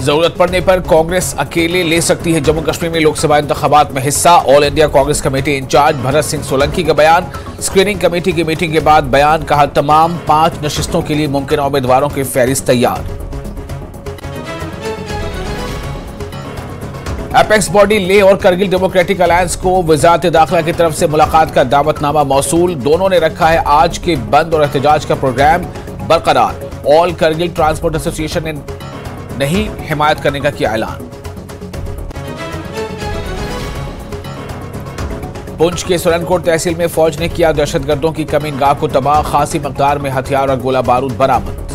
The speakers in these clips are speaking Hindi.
जरूरत पड़ने पर कांग्रेस अकेले ले सकती है जम्मू कश्मीर में लोकसभा इंतखाबात में हिस्सा। All India Congress committee in charge Bharat Singh Solanki का बयान। स्क्रीनिंग कमेटी की मीटिंग के बाद बयान, कहा तमाम 5 नशिस्तों के लिए मुमकिन उम्मीदवारों की फहरिस्त तैयार। एपेक्स बॉडी लेह और करगिल डेमोक्रेटिक अलायंस को वजारत दाखिला की तरफ से मुलाकात का दावतनामा मौसूल। दोनों ने रखा है आज के बंद और एहतजाज का प्रोग्राम बरकरार। ऑल करगिल ट्रांसपोर्ट एसोसिएशन ने नहीं हिमायत करने का किया ऐलान। पुंछ के सुरनकोट तहसील में फौज ने किया दहशतगर्दों की कमीनगाह को तबाह। खासी मकदार में हथियार और गोला बारूद बरामद।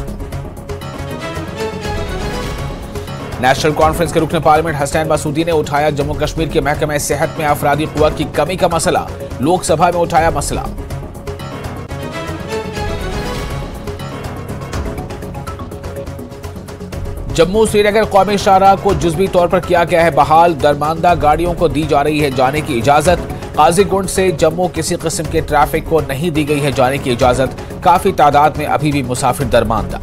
नेशनल कॉन्फ्रेंस के रुकन पार्लियामेंट हसनैन मसूदी ने उठाया जम्मू कश्मीर के महकमे सेहत में अफरादी कुव्वत की कमी का मसला। लोकसभा में उठाया मसला। जम्मू श्रीनगर कौमी शाहराह को जुज़वी तौर पर किया गया है बहाल। दरमानदा गाड़ियों को दी जा रही है जाने की इजाजत। काजीगुंड से जम्मू किसी किस्म के ट्रैफिक को नहीं दी गई है जाने की इजाजत। काफी तादाद में अभी भी मुसाफिर दरमानदा।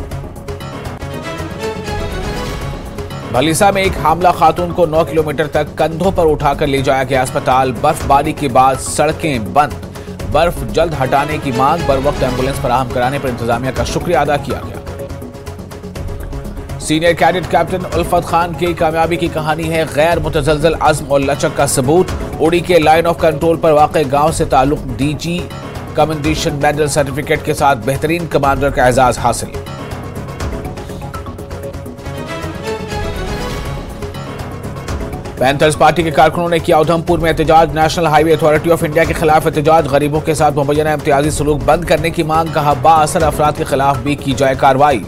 भलीसा में एक हामला खातून को 9 किलोमीटर तक कंधों पर उठाकर ले जाया गया अस्पताल। बर्फबारी के बाद सड़कें बंद। बर्फ जल्द हटाने की मांग। बर वक्त एम्बुलेंस फराहम कराने पर इंतजामिया का शुक्रिया अदा किया गया। सीनियर कैडेट कैप्टन उल्फत खान की कामयाबी की कहानी है गैर मुतजलजल अज़्म और लचक का सबूत। उड़ी के लाइन ऑफ कंट्रोल पर वाक़े गांव से ताल्लुक डीजी कमेंडेशन मेडल सर्टिफिकेट के साथ बेहतरीन कमांडर का एजाज हासिल। पैंथर्स पार्टी के कारकुनों ने किया उधमपुर में एहतजाज। National highway authority of India के खिलाफ एहतजाज। गरीबों के साथ मुबैना इम्तियाजी सलूक बंद करने की मांग। कहा बाअसर अफराद के खिलाफ भी की जाए कार्रवाई।